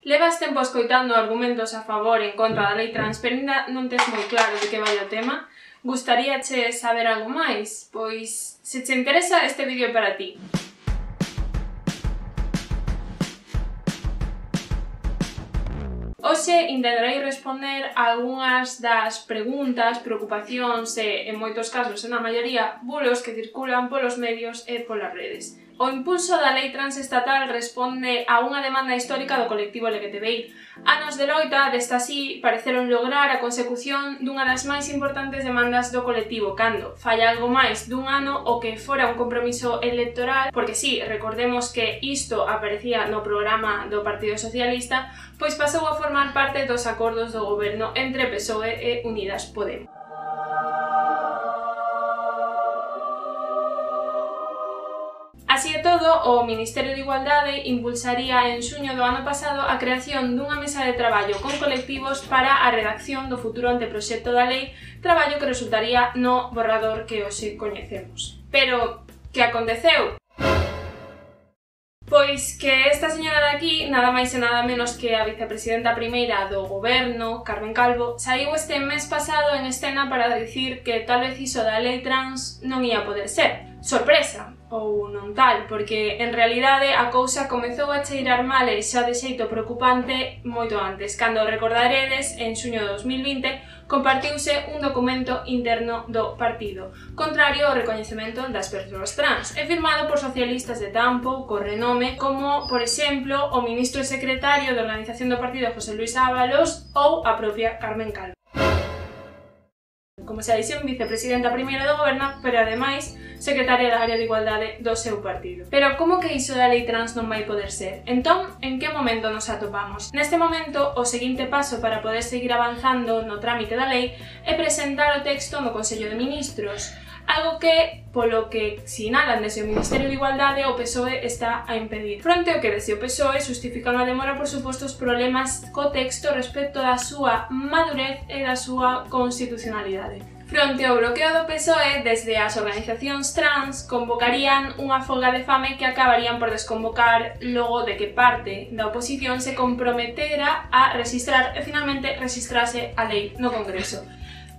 Levas tempo escoitando argumentos a favor e en contra da lei trans, pero ainda non tes moi claro de que vai o tema? Gustaríache saber algo máis? Pois, se te interesa, este vídeo é para ti. Hoxe intentarei responder a algunhas das preguntas, preocupacións e, en moitos casos, na maioría, bulos que circulan polos medios e polas redes. O impulso da lei trans estatal responde a unha demanda histórica do colectivo LGTBI. Anos de loita, desta así, pareceron lograr a consecución dunha das máis importantes demandas do colectivo, cando falla algo máis dun ano o que fora un compromiso electoral, porque sí, recordemos que isto aparecía no programa do Partido Socialista, pois pasou a formar parte dos acordos do goberno entre PSOE e Unidas Podemos. Así e todo, o Ministerio de Igualdade impulsaría en xuño do ano pasado a creación dunha mesa de traballo con colectivos para a redacción do futuro anteproxecto da lei, traballo que resultaría no borrador que hoxe coñecemos. Pero, que aconteceu? Pois que esta señora de aquí, nada máis e nada menos que a vicepresidenta primeira do goberno, Carmen Calvo, saiu este mes pasado en escena para dicir que tal vez iso da lei trans non ia poder ser. Sorpresa, ou non tal, porque en realidade a cousa comezou a cheirar mal e xa de xeito preocupante moito antes, cando recordaredes, en xuño de 2020, compartiuse un documento interno do partido, contrario ao recoñecemento das persoas trans, e firmado por socialistas de tan pouco renome como, por exemplo, o ministro e secretario de Organización do Partido José Luis Ábalos ou a propia Carmen Calvo. Como xa dixen, vicepresidenta primeira do goberno, pero ademais secretaria da área de igualdade do seu partido. Pero como que iso da lei trans non vai poder ser? Entón, en que momento nos atopamos? Neste momento, o seguinte paso para poder seguir avanzando no trámite da lei é presentar o texto no Consello de Ministros, algo que, polo que sinalan desde o Ministerio de Igualdade, o PSOE está a impedir. Fronte ao que desde o PSOE justifican a demora por supostos problemas co texto respecto da súa madurez e da súa constitucionalidade. Fronte ao bloqueo do PSOE, desde as organizacións trans convocarían unha folga de fame que acabarían por desconvocar logo de que parte da oposición se comprometera a registrar e finalmente registrase a lei no Congreso.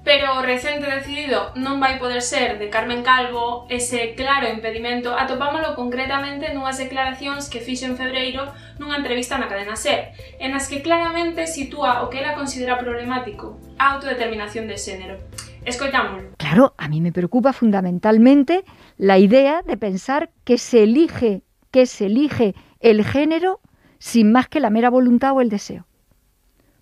Pero o recente decidido non vai poder ser de Carmen Calvo, ese claro impedimento atopámolo concretamente nunhas declaracións que fixo en febreiro nunha entrevista na cadena SER, en as que claramente sitúa o que ela considera problemático, a autodeterminación de xénero. Escoitámoslo. Claro, a mí me preocupa fundamentalmente la idea de pensar que se elige el género sin más que la mera voluntad o el deseo,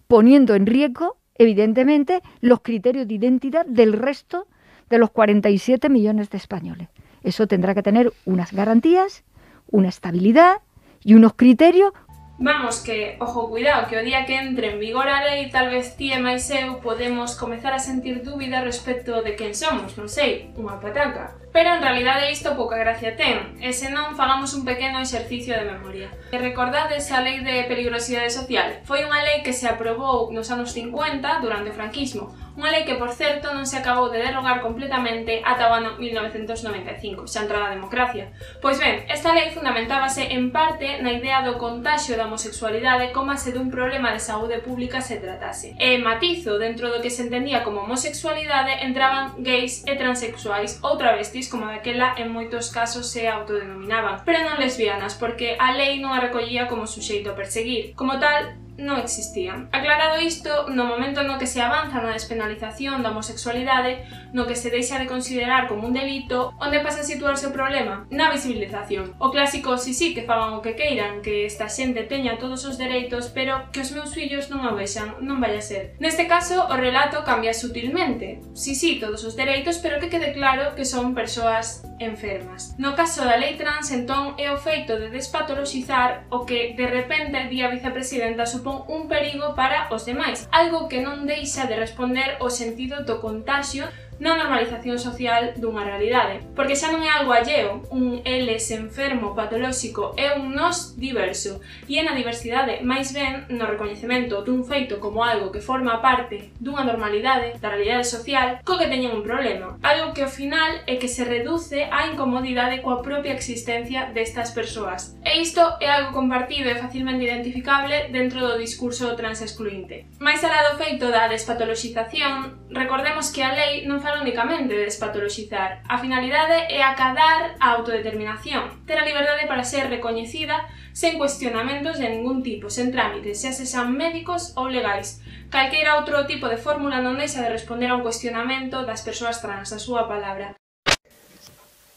poniendo en riesgo, evidentemente, los criterios de identidad del resto de los 47 millones de españoles. Eso tendrá que tener unas garantías, una estabilidad y unos criterios. Vamos, que, ojo, cuidado, que o día que entre en vigor a lei, tal vez ti e máis eu podemos comezar a sentir dúbida respecto de quen somos, non sei, unha pataca. Pero en realidade isto pouca gracia ten, e senón fagamos un pequeno exercicio de memoria. E recordades a lei de peligrosidade social? Foi unha lei que se aprobou nos anos 50 durante o franquismo, unha lei que, por certo, non se acabou de derogar completamente ata o ano 1995, xa entrada a democracia. Pois ben, esta lei fundamentábase en parte na idea do contaxio da homosexualidade como se dun problema de saúde pública se tratase. E matizo, dentro do que se entendía como homosexualidade entraban gays e transexuais ou travestis, como daquela en moitos casos se autodenominaban, pero non lesbianas, porque a lei non a recollía como suxeito a perseguir. Como tal, non existían. Aclarado isto, no momento no que se avanza na despenalización da homosexualidade, no que se deixa de considerar como un delito, onde pasa a situarse o problema? Na visibilización. O clásico sí, que fagan o que queiran, que esta xente teña todos os dereitos, pero que os meus fillos non o vexan, non vai a ser. Neste caso, o relato cambia sutilmente. Sí, todos os dereitos, pero que quede claro que son persoas enfermas. No caso da lei trans, entón, é o feito de despatoloxizar o que, de repente, di a vicepresidenta, supón un perigo para os demais, algo que non deixa de responder ao sentido do contagio na normalización social dunha realidade, porque xa non é algo alleo, un eles enfermo, patolóxico, é un nós diverso, e é na diversidade máis ben no recoñecemento dun feito como algo que forma parte dunha normalidade, da realidade social, co que teñen un problema, algo que ao final é que se reduce á incomodidade coa propia existencia destas persoas. E isto é algo compartido e facilmente identificable dentro do discurso transexcluinte. Mais alá do feito da despatoloxización, recordemos que a lei non fala únicamente de despatoloxizar. A finalidade é acadar a autodeterminación, ter a liberdade para ser recoñecida sen cuestionamentos de ningún tipo, sen trámites, xa sexan médicos ou legais. Calqueira outro tipo de fórmula non deixa de responder a un cuestionamento das persoas trans, a súa palabra.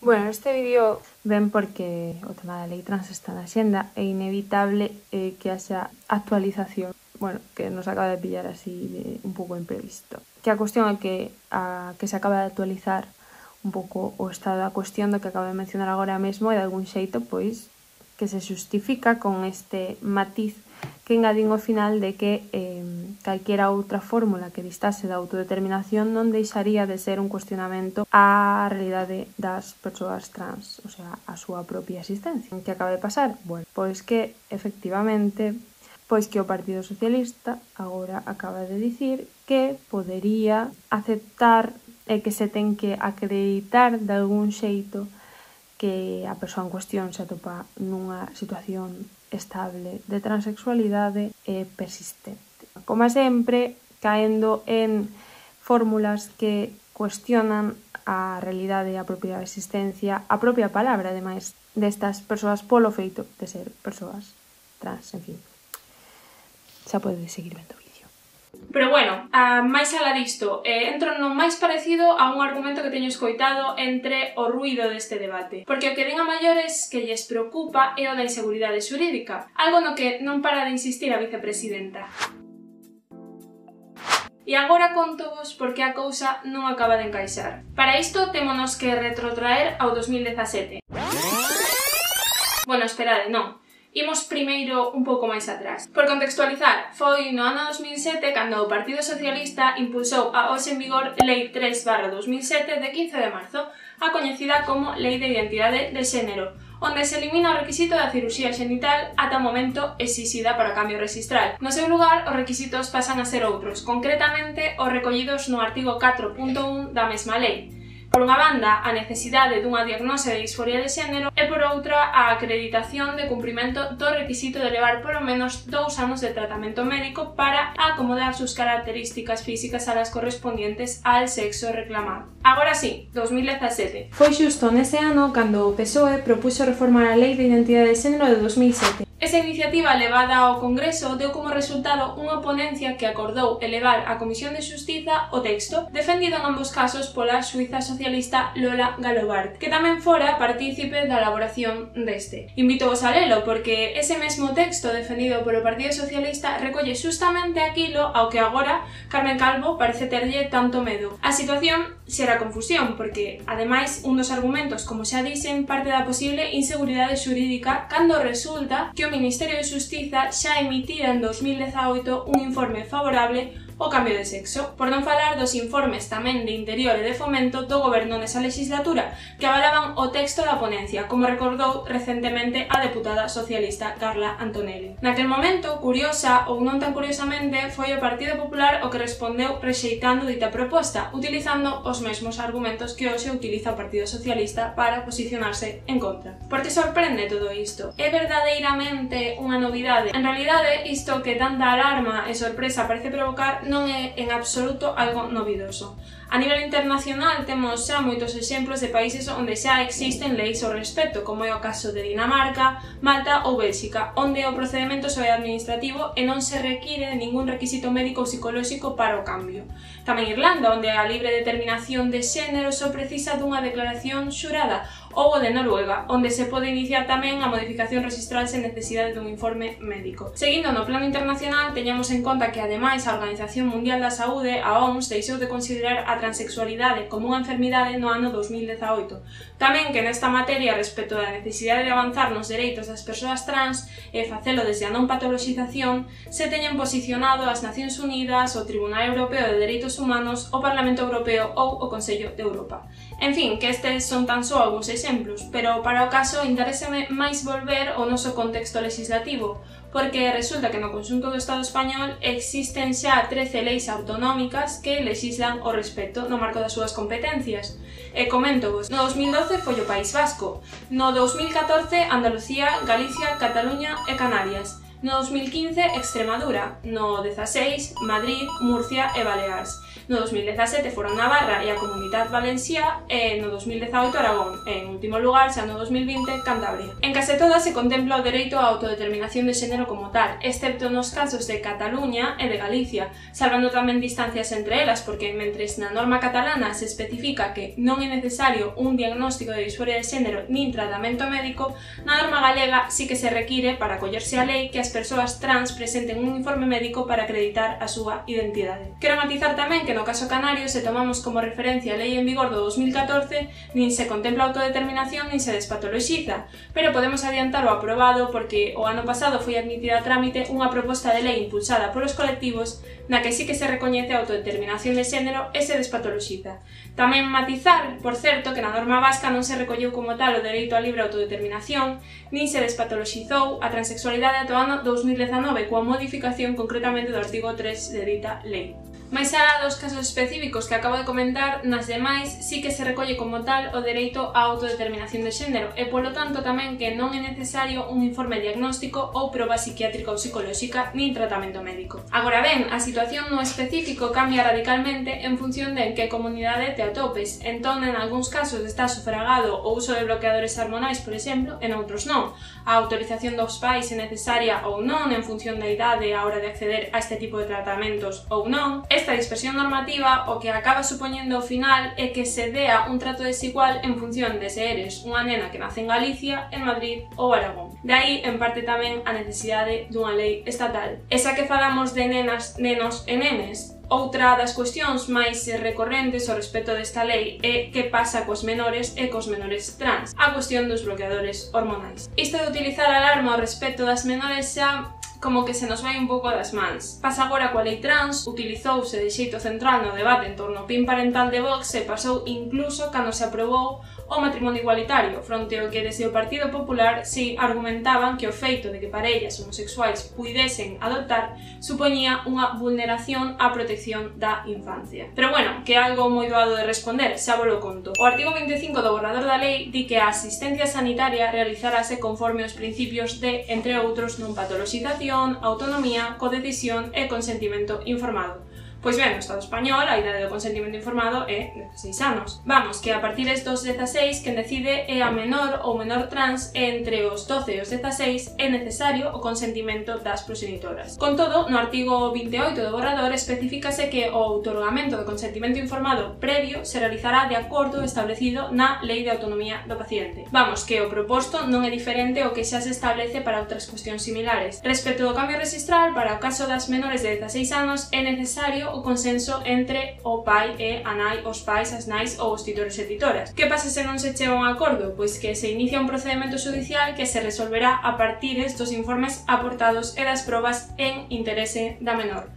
Bueno, este vídeo ven porque o tema da lei trans está na xenda, é inevitable que haxa actualización, bueno, que nos acaba de pillar así de un pouco imprevisto. Que a cuestión é que se acaba de actualizar un pouco o estado da cuestión do que acabo de mencionar agora mesmo e de algún xeito, pois, que se xustifica con este matiz que engadín ao final de que calquera outra fórmula que distase da autodeterminación non deixaría de ser un cuestionamento á realidade das persoas trans, o sea, a súa propia existencia. Que acaba de pasar? Bueno, pois que, efectivamente, pois que o Partido Socialista agora acaba de dicir que podería aceptar e que se ten que acreditar de algún xeito que a persoa en cuestión se atopa nunha situación estable de transexualidade e persistente. Como sempre, caendo en fórmulas que cuestionan a realidade e a propia existencia, a propia palabra, ademais, destas persoas polo feito de ser persoas trans, en fin. Xa podedes seguir vendo o vídeo. Pero bueno, máis alá disto, entro no máis parecido a un argumento que teño escoitado entre o ruído deste debate. Porque o que din a maiores que lles preocupa é o da inseguridade xurídica, algo no que non para de insistir a vicepresidenta. E agora contovos porque a cousa non acaba de encaixar. Para isto témonos que retrotraer ao 2017. Bueno, esperade, non. Imos primeiro un pouco máis atrás. Por contextualizar, foi no ano 2007 cando o Partido Socialista impulsou a hoxe en vigor Lei 3/2007 de 15 de marzo, a coñecida como Lei de Identidade de Xénero, onde se elimina o requisito da cirurxía xenital ata o momento exixida para cambio rexistral. No seu lugar, os requisitos pasan a ser outros, concretamente os recollidos no artigo 4.1 da mesma lei. Por unha banda, a necesidade dunha diagnose de disforia de xénero e por outra, a acreditación de cumprimento do requisito de levar polo menos 2 anos de tratamento médico para acomodar sus características físicas a las correspondientes al sexo reclamado. Agora sí, 2017. Foi xusto nese ano cando o PSOE propuxo reformar a Lei de Identidade de Xénero de 2007. Esa iniciativa levada ao Congreso deu como resultado unha ponencia que acordou elevar á Comisión de Xustiza o texto, defendido en ambos casos pola xuíza socialista Lola Galobart, que tamén fora partícipe da elaboración deste. Invítoos a lelo porque ese mesmo texto defendido polo Partido Socialista recolle xustamente aquilo ao que agora Carmen Calvo parece terlle tanto medo. A situación xera confusión porque, ademais, un dos argumentos, como xa dixen, parte da posible inseguridade xurídica cando resulta que o Ministerio de Xustiza xa emitira en 2018 un informe favorable ao cambio de sexo, por non falar dos informes tamén de Interior e de Fomento do Goberno nesa legislatura que avalaban o texto da ponencia, como recordou recentemente a deputada socialista Carla Antonelli. Naquel momento, curiosa ou non tan curiosamente, foi o Partido Popular o que respondeu rexeitando dita proposta, utilizando os mesmos argumentos que hoxe utiliza o Partido Socialista para posicionarse en contra. Por que sorprende todo isto? É verdadeiramente unha novidade? En realidade, isto que tanta alarma e sorpresa parece provocar non é en absoluto algo novidoso. A nivel internacional temos xa moitos exemplos de países onde xa existen leis ao respecto, como é o caso de Dinamarca, Malta ou Bélxica, onde o procedimento só é administrativo e non se require de ningún requisito médico ou psicolóxico para o cambio. Tamén Irlanda, onde a libre determinación de xénero só precisa dunha declaración xurada, ou o de Noruega, onde se pode iniciar tamén a modificación rexistral sen necesidade dun informe médico. Seguindo no plano internacional, teñamos en conta que ademais a Organización Mundial da Saúde, a OMS, deixou de considerar a transexualidade como unha enfermidade no ano 2018. Tamén que nesta materia, respecto da necesidade de avanzar nos dereitos das persoas trans e facelo desde a non patoloxización, se teñen posicionado as Nacións Unidas, o Tribunal Europeo de Dereitos Humanos, o Parlamento Europeo ou o Consello de Europa. En fin, que estes son tan só algúns exemplos, pero para o caso interésame máis volver ao noso contexto legislativo, porque resulta que no conxunto do Estado español existen xa 13 leis autonómicas que lexislan ao respecto no marco das súas competencias. E coméntovos, no 2012 foi o País Vasco, no 2014 Andalucía, Galicia, Cataluña e Canarias, no 2015 Extremadura, no 16 Madrid, Murcia e Baleares, no 2017 foron Navarra e a Comunidade Valenciá e no 2018 Aragón e, en último lugar, xa no 2020 Cantabria. En case todas se contempla o dereito á autodeterminación de xénero como tal, excepto nos casos de Cataluña e de Galicia, salvando tamén distancias entre elas, porque mentres na norma catalana se especifica que non é necesario un diagnóstico de disforia de xénero nin tratamento médico, na norma galega sí que se require para acollerse á lei que as persoas trans presenten un informe médico para acreditar a súa identidade. Quero matizar tamén que no caso canario, se tomamos como referencia a lei en vigor do 2014, nin se contempla a autodeterminación nin se despatoloxiza, pero podemos adiantar o aprobado porque o ano pasado foi admitida a trámite unha proposta de lei impulsada polos colectivos na que sí que se recoñece a autodeterminación de xénero e se despatoloxiza. Tamén matizar, por certo, que na norma vasca non se recolleu como tal o dereito á libre autodeterminación, nin se despatoloxizou a transexualidade ata o ano 2019 coa modificación concretamente do artigo 3 de dita lei. Mais alá dos casos específicos que acabo de comentar, nas demais sí que se recolle como tal o dereito á autodeterminación de xénero e, polo tanto, tamén que non é necesario un informe diagnóstico ou proba psiquiátrica ou psicolóxica nin tratamento médico. Agora ben, a situación no específico cambia radicalmente en función de en que comunidade te atopes. Entón, en algúns casos está sufragado o uso de bloqueadores hormonais, por exemplo, en outros non. A autorización dos pais é necesaria ou non en función da idade á hora de acceder a este tipo de tratamentos ou non. Esta dispersión normativa o que acaba supoñendo ao final é que se dea un trato desigual en función de se eres unha nena que nace en Galicia, en Madrid ou Aragón. De aí, en parte tamén, a necesidade dunha lei estatal. Esa que falamos de nenas, nenos e nenes. Outra das cuestións máis recorrentes ao respecto desta lei é que pasa cos menores e cos menores trans, a cuestión dos bloqueadores hormonais. Isto de utilizar alarma ao respecto das menores xa como que se nos vai un pouco das mans. Pasa agora coa lei trans, utilizouse de xeito central no debate en torno ao PIN parental de Vox e pasou incluso cando se aprobou o matrimonio igualitario, fronte ao que desde o Partido Popular si argumentaban que o feito de que parellas homosexuais puidesen adoptar supoñía unha vulneración á protección da infancia. Pero bueno, que é algo moi doado de responder, xa vos lo conto. O artigo 25 do borrador da lei di que a asistencia sanitaria realizarase conforme os principios de, entre outros, non patoloxización, autonomía, codecisión e consentimento informado. Pois ben, no Estado español a idade do consentimento informado é 16 anos. Vamos, que a partir dos 16 quen decide é a menor ou menor trans e entre os 12 e os 16 é necesario o consentimento das proxenitoras. Con todo, no artigo 28 do borrador especificase que o outorgamento do consentimento informado previo se realizará de acordo establecido na Lei de Autonomía do Paciente. Vamos, que o proposto non é diferente ao que xa se establece para outras cuestións similares. Respecto do cambio registral, para o caso das menores de 16 anos é necesario o consenso entre o pai e a nai, os pais, as nais ou os titores e titoras. Que pasa se non se chega a un acordo? Pois que se inicia un procedimento judicial que se resolverá a partir dos informes aportados e das probas en interese da menor.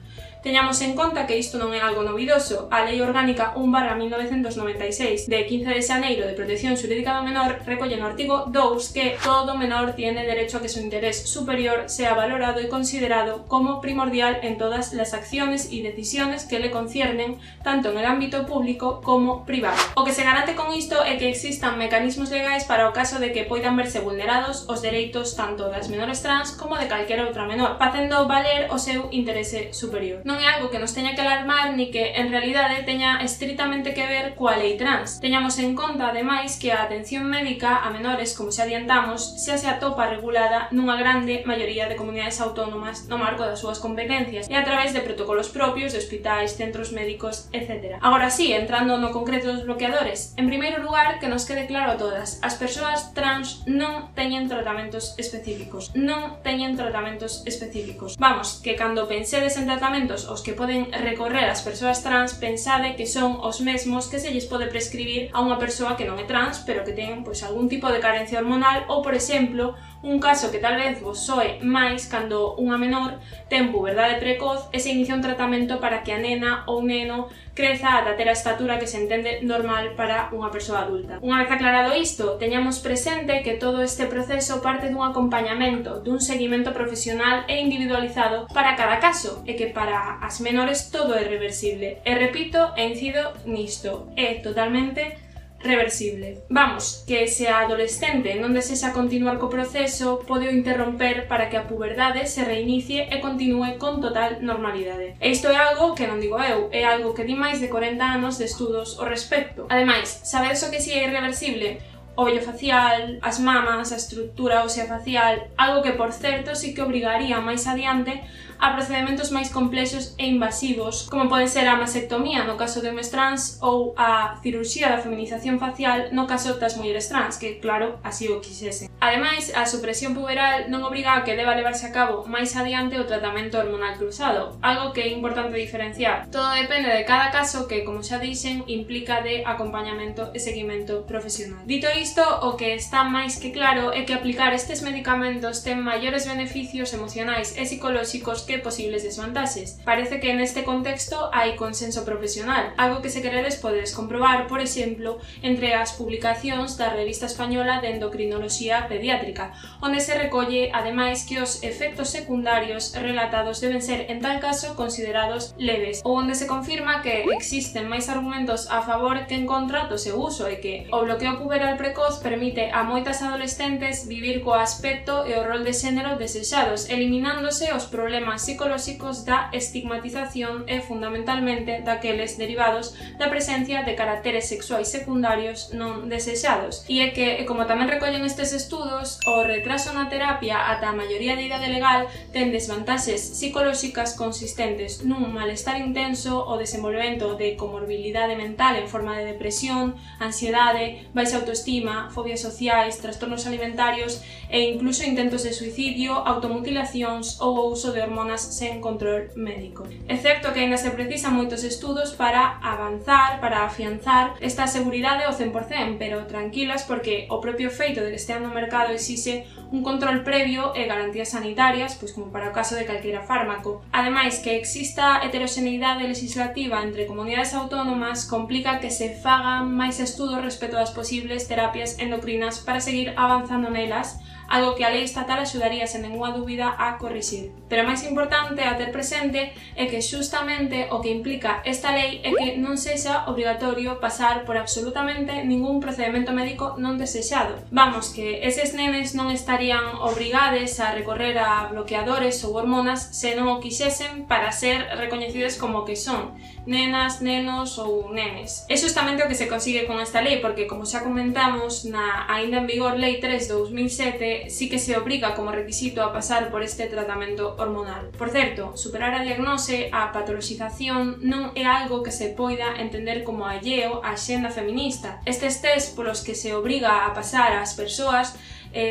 Teñamos en conta que isto non é algo novidoso. A Lei Orgánica 1/1996 de 15 de xaneiro de Protección Xurídica do Menor recolle no artigo 2 que todo menor tiene derecho a que su interés superior sea valorado y considerado como primordial en todas las acciones y decisiones que le conciernen tanto en el ámbito público como privado. O que se garante con isto é que existan mecanismos legais para o caso de que poidan verse vulnerados os dereitos tanto das menores trans como de calquera outra menor, facendo valer o seu interese superior. non é algo que nos teña que alarmar ni que en realidade teña estritamente que ver coa lei trans. Teñamos en conta, ademais, que a atención médica a menores, como xa adiantamos, xa se atopa regulada nunha grande maioría de comunidades autónomas no marco das súas competencias e a través de protocolos propios de hospitais, centros médicos, etc. Agora sí, entrando no concreto dos bloqueadores, en primeiro lugar, que nos quede claro a todas, as persoas trans non teñen tratamentos específicos. Non teñen tratamentos específicos. Vamos, que cando pensedes en tratamentos aos que poden recorrer as persoas trans, pensade que son os mesmos que se lles pode prescribir a unha persoa que non é trans, pero que ten algún tipo de carencia hormonal ou, por exemplo, un caso que tal vez vos soe máis cando unha menor ten puberdade precoz e se inicia un tratamento para que a nena ou neno creza ata ter a estatura que se entende normal para unha persoa adulta. Unha vez aclarado isto, teñamos presente que todo este proceso parte dun acompañamento, dun seguimento profesional e individualizado para cada caso, e que para as menores todo é reversible. E repito e incido nisto, é totalmente reversible. Vamos, que se a adolescente non desexa continuar co proceso, pode o interromper para que a puberdade se reinicie e continúe con total normalidade. E isto é algo que non digo eu, é algo que di máis de 40 anos de estudos ao respecto. Ademais, sabedes o que si é irreversible? O vello facial, as mamas, a estrutura ósea facial, algo que, por certo, sí que obrigaría máis adiante a procedimentos máis complexos e invasivos, como pode ser a mastectomía no caso de homes trans ou a cirurxía da feminización facial no caso das mulleres trans, que, claro, así o quixesen. Ademais, a supresión puberal non obriga a que deba levarse a cabo máis adiante o tratamento hormonal cruzado, algo que é importante diferenciar. Todo depende de cada caso que, como xa dixen, implica de acompañamento e seguimento profesional. Dito isto, o que está máis que claro é que aplicar estes medicamentos ten maiores beneficios emocionais e psicolóxicos que posibles desvantaxes. Parece que neste contexto hai consenso profesional, algo que se queredes podedes comprobar, por exemplo, entre as publicacións da Revista Española de Endocrinoloxía Pediátrica, onde se recolle, ademais, que os efectos secundarios relatados deben ser, en tal caso, considerados leves, ou onde se confirma que existen máis argumentos a favor que en contra do seu uso e que o bloqueo puberal precoz permite a moitas adolescentes vivir co aspecto e o rol de xénero desexados, eliminándose os problemas psicolóxicos da estigmatización e, fundamentalmente, daqueles derivados da presencia de caracteres sexuais secundarios non desexados. E é que, como tamén recollen estes estudos, o retraso na terapia ata a maioría de idade legal ten desvantaxes psicolóxicas consistentes nun malestar intenso, o desenvolvemento de comorbilidade mental en forma de depresión, ansiedade, baixa autoestima, fobias sociais, trastornos alimentarios e incluso intentos de suicidio, automutilacións ou o uso de hormonas sen control médico. É certo que aínda se precisan moitos estudos para avanzar, para afianzar esta seguridade ao 100%, pero tranquilas porque o propio feito de que estean no mercado exixe un control previo e garantías sanitarias, pois como para o caso de calquera fármaco. Ademais, que exista heteroxeneidade legislativa entre comunidades autónomas complica que se fagan máis estudos respecto ás posibles terapias endocrinas para seguir avanzando nelas, algo que a lei estatal axudaría sen ninguna dúbida a corrixir. Pero máis importante a ter presente é que xustamente o que implica esta lei é que non sexa obrigatorio pasar por absolutamente ningún procedimento médico non desexado. Vamos, que eses nenes non estarían obrigades a recorrer a bloqueadores ou hormonas se non o quixesen para ser recoñecidos como que son nenas, nenos ou nenes. É xustamente o que se consigue con esta lei, porque, como xa comentamos, na aínda en vigor Lei 3 de 2007 sí que se obriga como requisito a pasar por este tratamento hormonal. Por certo, superar a diagnose, a patoloxización, non é algo que se poida entender como alleo á xenda feminista. Estes test polos que se obriga a pasar ás persoas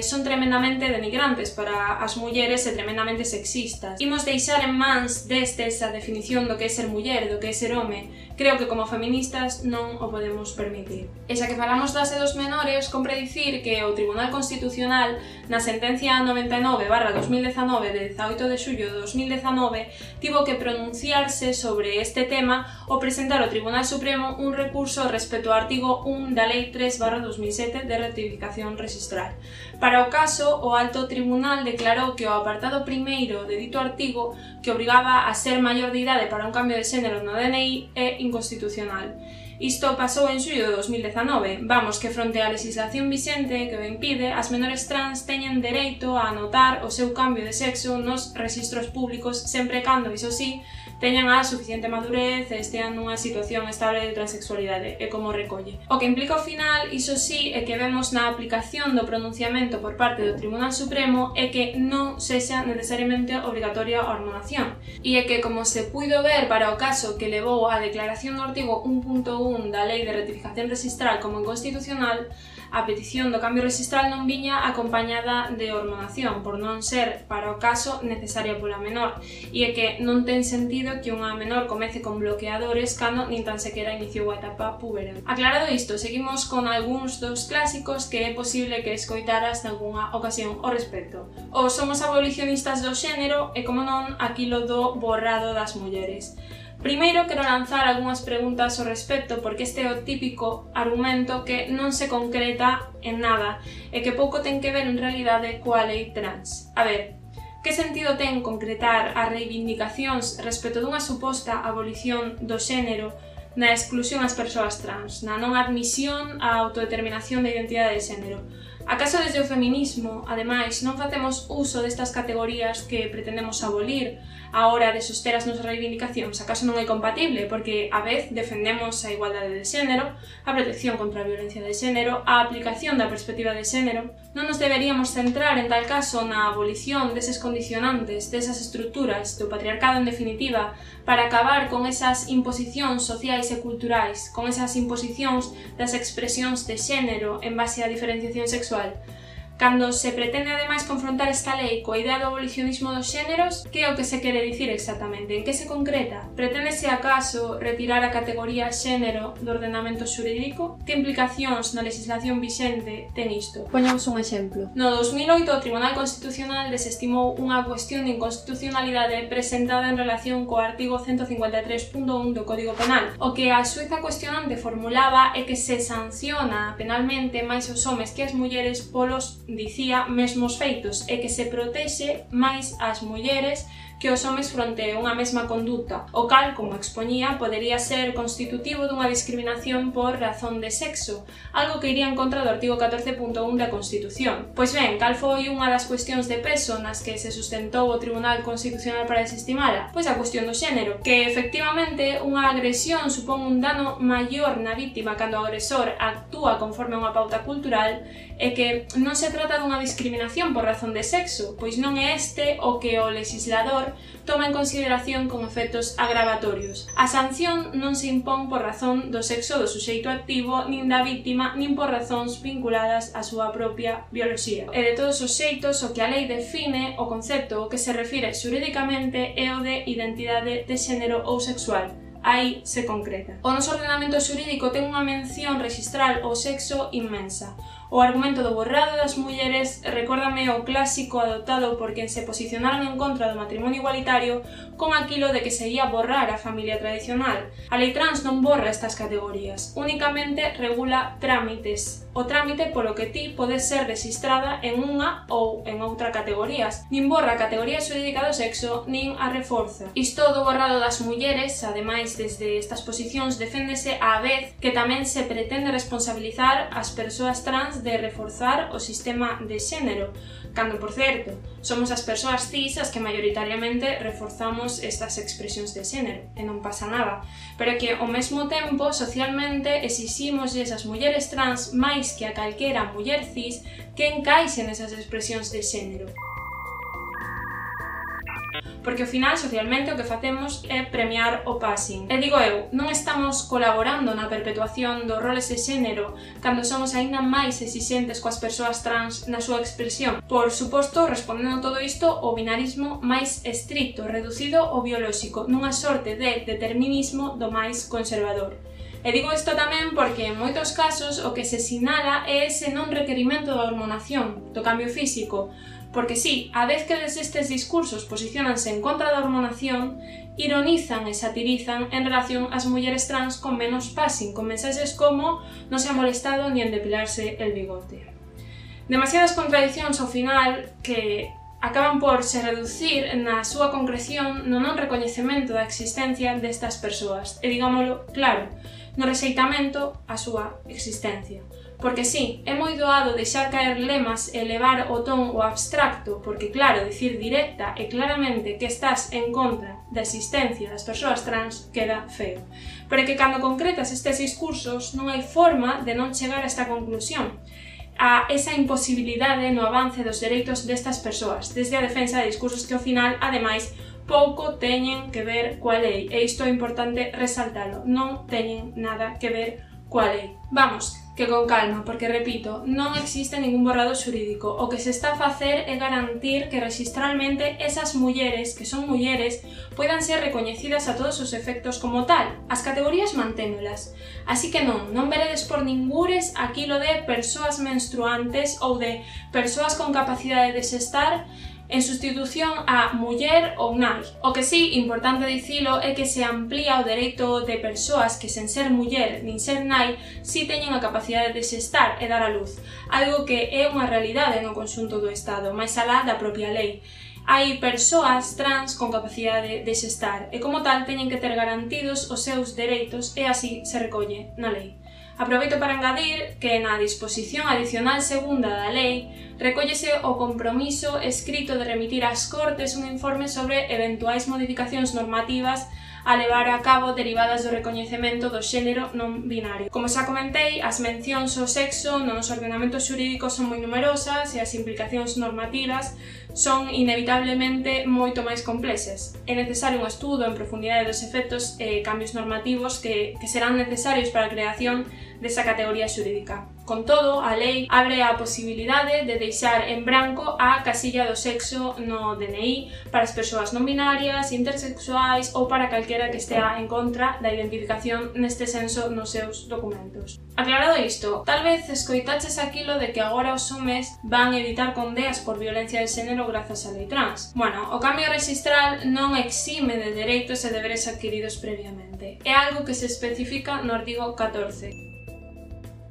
son tremendamente denigrantes para as mulleres e tremendamente sexistas. Imos deixar en mans destes a definición do que é ser muller, do que é ser home. Creo que como feministas non o podemos permitir. E xa que falamos das e dos menores, compre dicir que o Tribunal Constitucional, na sentencia 99/2019 de 18 de xullo de 2019, tivo que pronunciarse sobre este tema ao presentar ao Tribunal Supremo un recurso respecto ao artigo 1 da Lei 3/2007 de rectificación registral. Para o caso, o Alto Tribunal declarou que o apartado primeiro de dito artigo, que obrigaba a ser maior de idade para un cambio de xénero no DNI, é inconstitucional. Isto pasou en xullo de 2019. Vamos, que fronte á legislación vixente que o impide, as menores trans teñen dereito a anotar o seu cambio de sexo nos rexistros públicos sempre cando, iso sí, teñan a suficiente madurez e estean nunha situación estable de transexualidade, e como recolle. O que implica ao final, iso sí, é que vemos na aplicación do pronunciamento por parte do Tribunal Supremo é que non sexa necesariamente obrigatoria a hormonación, e é que, como se puido ver para o caso que levou a declaración do artigo 1.1 da Lei de Ratificación Rexistral como inconstitucional, a petición do cambio rexistral non viña acompañada de hormonación, por non ser, para o caso, necesaria pola menor, e é que non ten sentido que unha menor comece con bloqueadores cando nin tan sequera iniciou a etapa puberal. Aclarado isto, seguimos con algúns dos clásicos que é posible que escoitaras nalgúnha ocasión ao respecto. O somos abolicionistas do xénero e, como non, aquilo do borrado das mulleres. Primeiro, quero lanzar algunhas preguntas ao respecto porque este é o típico argumento que non se concreta en nada e que pouco ten que ver en realidade coa lei trans. A ver, que sentido ten concretar as reivindicacións respecto dunha suposta abolición do xénero na exclusión ás persoas trans, na non admisión á autodeterminación da identidade de xénero? Acaso desde o feminismo, ademais, non facemos uso destas categorías que pretendemos abolir a hora de soster as nosas reivindicacións? Acaso non é compatible? Porque a vez defendemos a igualdade de xénero, a protección contra a violencia de xénero, a aplicación da perspectiva de xénero. Non nos deberíamos centrar, en tal caso, na abolición deses condicionantes, desas estruturas do patriarcado en definitiva, para acabar con esas imposicións sociais e culturais, con esas imposicións das expresións de xénero en base á diferenciación sexual. Cando se pretende ademais confrontar esta lei coa idea do abolicionismo dos xéneros, que é o que se quere dicir exactamente? En que se concreta? Preténdese acaso retirar a categoría xénero do ordenamento xurídico? Que implicacións na legislación vixente ten isto? Poñamos un exemplo. No 2008 o Tribunal Constitucional desestimou unha cuestión de inconstitucionalidade presentada en relación co artigo 153.1 do Código Penal. O que a xueza cuestionante formulaba é que se sanciona penalmente máis os homes que as mulleres polos, dicía, mesmos feitos, e que se protexe máis as mulleres que os homes fronte a unha mesma conduta, o cal, como expoñía, podería ser constitutivo dunha discriminación por razón de sexo, algo que iría en contra do artigo 14.1 da Constitución. Pois ben, cal foi unha das cuestións de peso nas que se sustentou o Tribunal Constitucional para desestimala? Pois a cuestión do xénero, que efectivamente unha agresión supón un dano maior na vítima cando o agresor actúa conforme a unha pauta cultural, e que non se trata dunha discriminación por razón de sexo, pois non é este o que o legislador toma en consideración con efectos agravatorios. A sanción non se impón por razón do sexo do suxeito activo, nin da vítima, nin por razóns vinculadas á súa propia bioloxía. E de todos os xeitos, o que a lei define, o concepto o que se refire xurídicamente é o de identidade de xénero ou sexual. Aí se concreta. O noso ordenamento xurídico ten unha mención rexistral ao sexo inmensa. O argumento do borrado das mulleres recórdame o clásico adoptado por quen se posicionaron en contra do matrimonio igualitario con aquilo de que se ia borrar a familia tradicional. A lei trans non borra estas categorías, únicamente regula trámites. O trámite polo que ti podes ser registrada en unha ou en outra categorías. Nin borra a categoría xurídica do sexo, nin a reforza. Isto do borrado das mulleres, ademais desde estas posicións, deféndese á vez que tamén se pretende responsabilizar as persoas trans de reforzar o sistema de xénero, cando, por certo, somos as persoas cis as que maioritariamente reforzamos estas expresións de xénero, e non pasa nada, pero que, ao mesmo tempo, socialmente exiximos esas mulleres trans máis que a calquera muller cis que encaixe nesas expresións de xénero. Porque ao final, socialmente, o que facemos é premiar o passing. E digo eu, non estamos colaborando na perpetuación dos roles de xénero cando somos aínda máis exixentes coas persoas trans na súa expresión. Por suposto, respondendo a todo isto, o binarismo máis estricto, reducido ao biolóxico, nunha sorte de determinismo do máis conservador. E digo isto tamén porque en moitos casos o que se sinala é ese non requerimento da hormonación, do cambio físico, porque sí, a vez que desde estes discursos posicionanse en contra da hormonación, ironizan e satirizan en relación ás mulleres trans con menos passing, con mensaxes como non se ha molestado ni en depilarse el bigote. Demasiadas contradicións ao final que acaban por se reducir na súa concreción no non recoñecemento da existencia destas persoas, e digámoslo claro, no rexeitamento á súa existencia. Porque sí, é moi doado deixar caer lemas e levar o ton o abstracto, porque claro, dicir directa e claramente que estás en contra da existencia das persoas trans queda feo. Pero que cando concretas estes discursos non hai forma de non chegar a esta conclusión, a esa imposibilidade no avance dos dereitos destas persoas, desde a defensa de discursos que ao final, ademais, pouco teñen que ver coa lei, e isto é importante resaltalo, non teñen nada que ver coa lei. Vamos, que con calma, porque repito, non existe ningún borrado xurídico. O que se está a facer é garantir que rexistralmente esas mulleres, que son mulleres, poidan ser recoñecidas a todos os efectos como tal. As categorías manténolas. Así que non veredes por ningures aquilo de persoas menstruantes ou de persoas con capacidade de xestar en sustitución a muller ou nai. O que sí, importante dicilo, é que se amplía o dereito de persoas que sen ser muller nin ser nai si teñen a capacidade de xestar e dar a luz, algo que é unha realidade no conxunto do Estado, máis alá da propia lei. Hai persoas trans con capacidade de xestar e como tal teñen que ter garantidos os seus dereitos e así se recolle na lei. Aproveito para engadir que na disposición adicional segunda da lei recóllese o compromiso escrito de remitir ás Cortes un informe sobre eventuais modificacións normativas a levar a cabo derivadas do recoñecemento do xénero non binario. Como xa comentei, as mencións ao sexo no noso ordenamento xurídico son moi numerosas e as implicacións normativas son inevitablemente moito máis complexas. É necesario un estudo en profundidade dos efectos e cambios normativos que serán necesarios para a creación desa categoría xurídica. Con todo, a lei abre a posibilidade de deixar en branco a casilla do sexo no DNI para as persoas non binarias, intersexuais ou para calquera que estea en contra da identificación neste senso nos seus documentos. Aclarado isto, tal vez escoitaches aquilo de que agora os homes van evitar condeas por violencia de xénero grazas á lei trans. Bueno, o cambio rexistral non exime de dereitos e deberes adquiridos previamente. É algo que se especifica no artigo 14.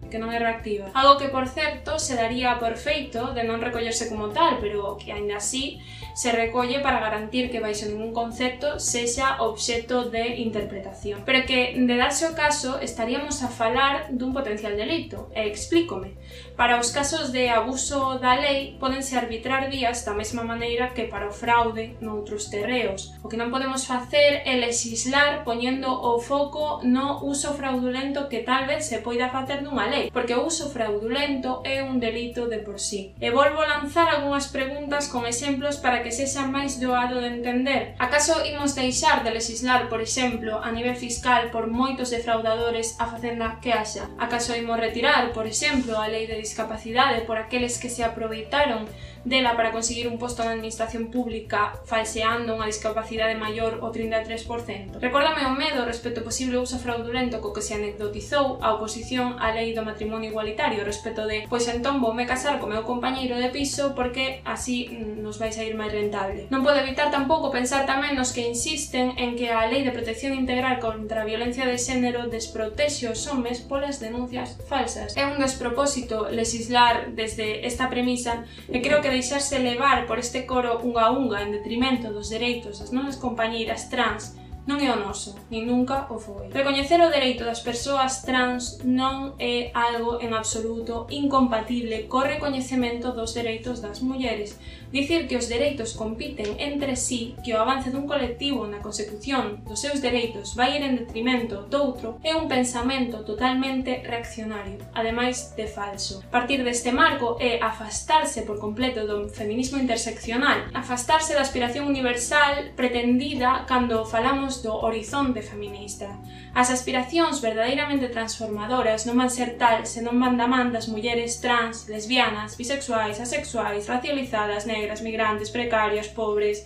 Que non é reactiva. Algo que, por certo, se daría por feito de non recollerse como tal, pero que, aínda así, se recolle para garantir que baixo ningún concepto sexa obxecto de interpretación. Pero que, de darse o caso, estaríamos a falar dun potencial delito. E explícome. Para os casos de abuso da lei, pódense arbitrar días da mesma maneira que para o fraude noutros terreos. O que non podemos facer é legislar poñendo o foco no uso fraudulento que tal vez se poida facer dunha lei, porque o uso fraudulento é un delito de por sí. E volvo a lanzar algunhas preguntas con exemplos para que sexa máis doado de entender. Acaso imos deixar de legislar, por exemplo, a nivel fiscal por moitos defraudadores a facenda que haxa? Acaso imos retirar, por exemplo, a lei de discapacidade por aqueles que se aproveitaron dela para conseguir un posto na administración pública falseando unha discapacidade maior ao 33%? Recórdame o medo respecto ao posible uso fraudulento co que se anecdotizou a oposición á lei do matrimonio igualitario respecto de pois entón voume casar co meu compañeiro de piso porque así nos vai sair máis rentable. Non podo evitar tampouco pensar tamén nos que insisten en que a lei de protección integral contra a violencia de xénero desprotexe os homes polas denuncias falsas. É un despropósito legislar desde esta premisa e creo que deixarse levar por este coro unga en detrimento dos dereitos das nosas compañeiras trans non é o noso, nin nunca o foi. Recoñecer o dereito das persoas trans non é algo en absoluto incompatible co recoñecemento dos dereitos das mulleres. Dicir que os dereitos compiten entre sí, que o avance dun colectivo na consecución dos seus dereitos vai ir en detrimento doutro, é un pensamento totalmente reaccionario, ademais de falso. Partir deste marco é afastarse por completo do feminismo interseccional, afastarse da aspiración universal pretendida cando falamos do horizonte feminista. As aspiracións verdadeiramente transformadoras non van ser tal se non van da man das mulleres trans, lesbianas, bisexuais, asexuais, racializadas, negras, migrantes, precarias, pobres.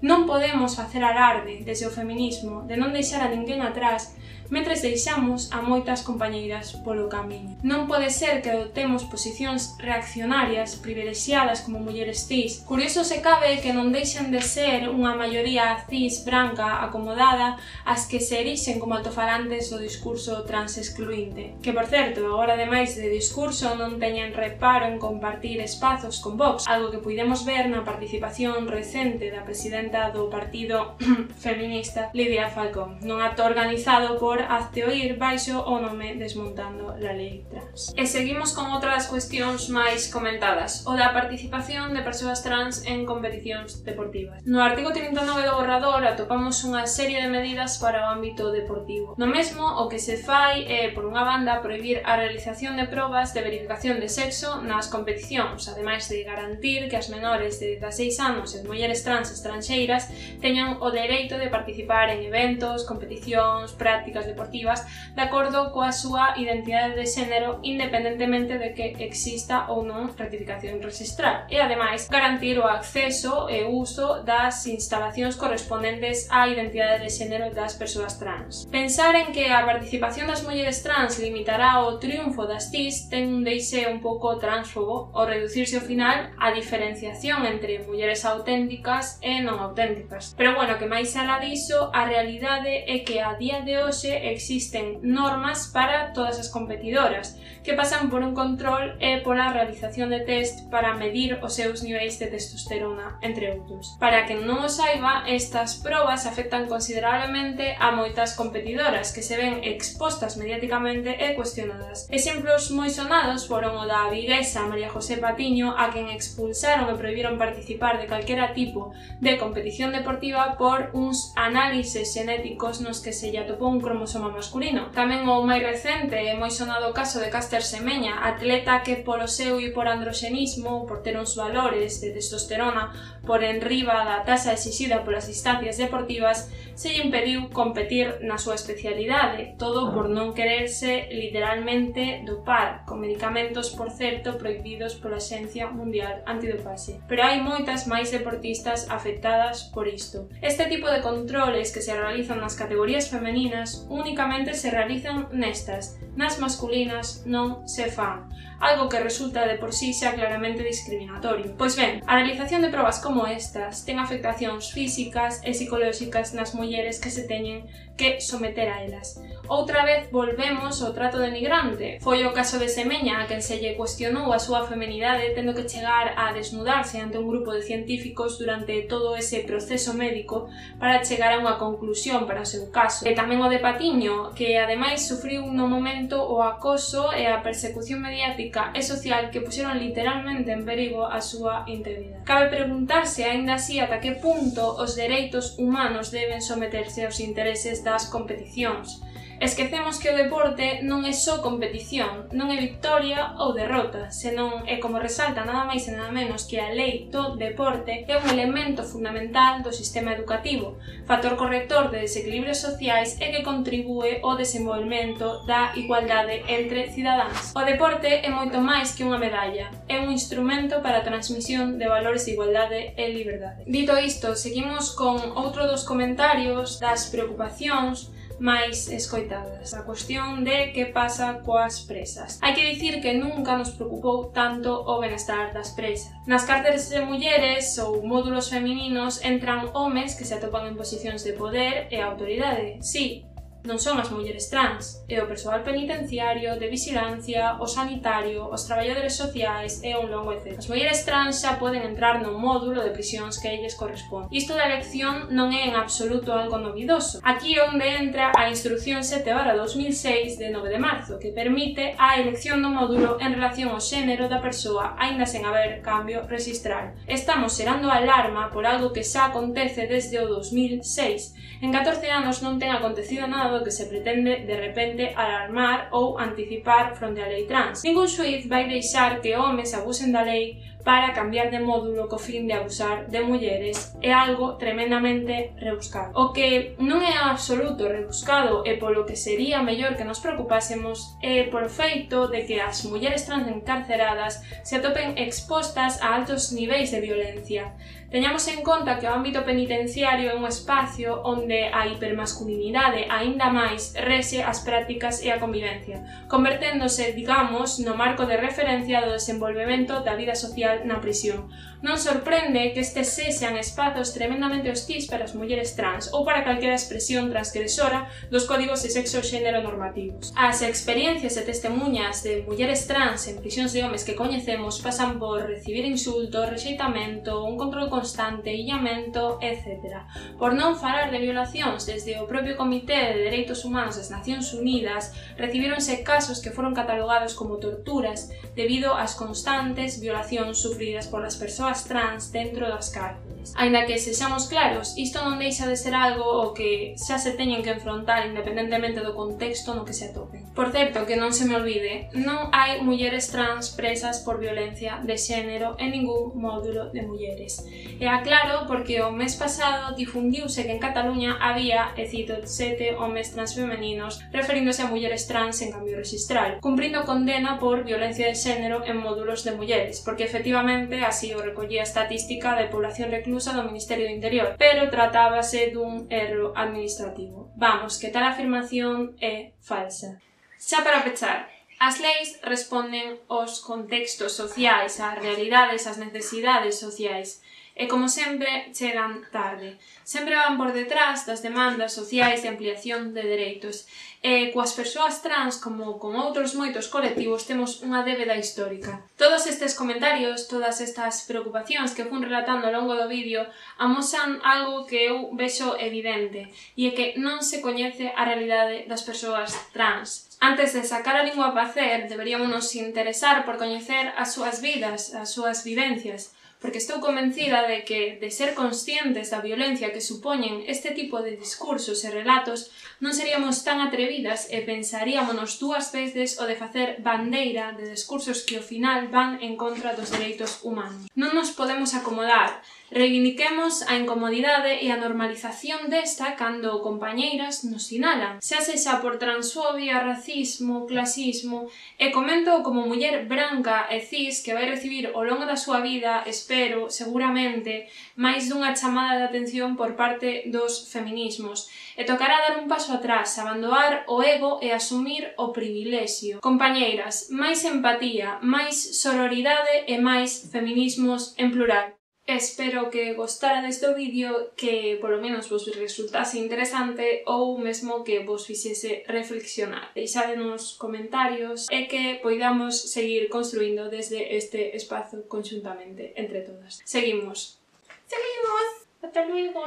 Non podemos facer alarde desde o feminismo de non deixar a ninguén atrás mentres deixamos a moitas compañeiras polo camiño. Non pode ser que adoptemos posicións reaccionarias, privilexiadas como mulleres cis. Curioso se cabe que non deixen de ser unha maioría cis branca acomodada as que se erixen como altofalantes do discurso transexcluinte. Que, por certo, agora ademais de discurso non teñen reparo en compartir espazos con Vox, algo que puidemos ver na participación recente da presidenta presidenta do partido feminista Lidia Falcón, nun acto organizado por Hazte Oír baixo o nome Desmontando la Lei Trans. E seguimos con outra das cuestións máis comentadas, o da participación de persoas trans en competicións deportivas. No artigo 39 do borrador atopamos unha serie de medidas para o ámbito deportivo. No mesmo, o que se fai é, por unha banda, prohibir a realización de probas de verificación de sexo nas competicións, ademais de garantir que as menores de 16 anos e as mulleres trans estranxeiras teñan o dereito de participar en eventos, competicións, prácticas deportivas de acordo coa súa identidade de xénero independentemente de que exista ou non rectificación rexistral e, ademais, garantir o acceso e uso das instalacións correspondentes á identidade de xénero das persoas trans. Pensar en que a participación das mulleres trans limitará o triunfo das cis ten un deixe un pouco transfobo ao reducirse ao final a diferenciación entre mulleres auténticas e non auténticas. Pero bueno, que máis alá diso, a realidade é que a día de hoxe existen normas para todas as competidoras que pasan por un control e pola realización de test para medir os seus niveis de testosterona, entre outros. Para quen non o saiba, estas probas afectan considerablemente a moitas competidoras que se ven expostas mediáticamente e cuestionadas. Exemplos moi sonados foron o da viguesa María José Patiño, a quen expulsaron e prohibiron participar de calquera tipo de competición deportiva por uns análises xenéticos nos que se lle atopou un cromosoma masculino. Tamén o máis recente e moi sonado caso de Caster Semeña, atleta que polo seu hiporandroxenismo, por ter uns valores de testosterona por enriba da taxa exixida polas instancias deportivas, se lle impediu competir na súa especialidade, todo por non quererse literalmente dopar, con medicamentos, por certo, prohibidos pola Axencia Mundial Antidopaxe. Pero hai moitas máis deportistas afectadas por isto. Este tipo de controles que se realizan nas categorías femeninas únicamente se realizan nestas, nas masculinas non se fan, algo que resulta de por sí xa claramente discriminatorio. Pois ben, a realización de probas como estas ten afectacións físicas e psicolóxicas nas mulleres que se teñen que someter a elas. Outra vez volvemos ao trato denigrante. Foi o caso de Semeña, a quen se lle cuestionou a súa feminidade tendo que chegar a desnudarse ante un grupo de científicos durante todo ese proceso médico para chegar a unha conclusión para o seu caso. E tamén o de Patiño, que ademais sufriu no momento o acoso e a persecución mediática e social que puxeron literalmente en perigo a súa integridade. Cabe preguntarse aínda así ata que punto os dereitos humanos deben someterse aos intereses das competicións. Esquecemos que o deporte non é só competición, non é victoria ou derrota, senón é, como resalta nada máis e nada menos que a lei do deporte, é un elemento fundamental do sistema educativo, factor corrector de desequilibrios sociais e que contribúe ao desenvolvemento da igualdade entre cidadáns. O deporte é moito máis que unha medalla, é un instrumento para a transmisión de valores de igualdade e liberdade. Dito isto, seguimos con outro dos comentarios das preocupacións máis escoitadas, a cuestión de que pasa coas presas. Hai que dicir que nunca nos preocupou tanto o benestar das presas. Nas cárceles de mulleres ou módulos femininos entran homes que se atopan en posicións de poder e autoridade. Sí, non son as mulleres trans, é o persoal penitenciario, de vigilancia, o sanitario, os traballadores sociais e un longo etcétera. As mulleres trans xa poden entrar no módulo de prisións que elles corresponde. Isto da elección non é en absoluto algo novidoso. Aquí é onde entra a Instrucción 7/2006 de 9 de marzo, que permite a elección do módulo en relación ao xénero da persoa, aínda sen haber cambio rexistral. Estamos xerando alarma por algo que xa acontece desde o 2006. En 14 anos non ten acontecido nada do que se pretende de repente alarmar ou anticipar fronte á lei trans. Ningún xuíz vai deixar que homes abusen da lei para cambiar de módulo co fin de abusar de mulleres. É algo tremendamente rebuscado. O que non é absoluto rebuscado e polo que sería mellor que nos preocupásemos é polo feito de que as mulleres trans encarceradas se atopen expostas a altos niveis de violencia. Teñamos en conta que o ámbito penitenciario é un espacio onde a hipermasculinidade aínda máis rexe as prácticas e a convivencia, converténdose, digamos, no marco de referencia do desenvolvemento da vida social sexual na prisión. Non sorprende que estes sexan espazos tremendamente hostís para as mulleres trans ou para calquera expresión transgresora dos códigos de sexo e xénero normativos. As experiencias e testemunhas de mulleres trans en prisións de homes que coñecemos pasan por recibir insultos, rexeitamento, un control constante, illamento, etc. Por non falar de violacións, desde o propio Comité de Dereitos Humanos das Nacións Unidas recibíronse casos que foron catalogados como torturas debido ás constantes violacións sufridas polas persoas trans dentro das cárceles. Aínda que sexamos claros, isto non deixa de ser algo o que xa se teñen que enfrontar independentemente do contexto no que se atopen. Por certo, que non se me olvide, non hai mulleres trans presas por violencia de xénero en ningún módulo de mulleres. E aclaro porque o mes pasado difundiuse que en Cataluña había, e cito, 7 homes trans femeninos referíndose a mulleres trans en cambio registral, cumprindo condena por violencia de xénero en módulos de mulleres, porque efectivamente así o recollía a estatística de población reclusa do Ministerio do Interior, pero tratábase dun erro administrativo. Vamos, que tal afirmación é falsa. Xa para pechar, as leis responden aos contextos sociais, ás realidades, ás necesidades sociais, e como sempre chegan tarde. Sempre van por detrás das demandas sociais de ampliación de dereitos. E coas persoas trans, como con outros moitos colectivos, temos unha débeda histórica. Todos estes comentarios, todas estas preocupacións que fun relatando ao longo do vídeo amosan algo que eu vexo evidente, e é que non se coñece a realidade das persoas trans. Antes de sacar a lingua a facer, deberíamos nos interesar por coñecer as súas vidas, as súas vivencias, porque estou convencida de que, de ser conscientes da violencia que supoñen este tipo de discursos e relatos, non seríamos tan atrevidas e pensaríamonos dúas veces o de facer bandeira de discursos que ao final van en contra dos dereitos humanos. Non nos podemos acomodar. Reivindiquemos a incomodidade e a normalización desta cando compañeiras nos sinalan, xa sexa por transfobia, racismo, clasismo, e comento como muller branca e cis que vai recibir ao longo da súa vida, espero, seguramente, máis dunha chamada de atención por parte dos feminismos, e tocará dar un paso atrás, abandonar o ego e asumir o privilexio. Compañeiras, máis empatía, máis sororidade e máis feminismos en plural. Espero que gostarades do vídeo, que polo menos vos resultase interesante ou mesmo que vos fixese reflexionar. Deixade nos comentarios e que poidamos seguir construindo desde este espazo conxuntamente entre todas. Seguimos! Seguimos! Hasta luego!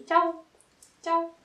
Chao! Chao!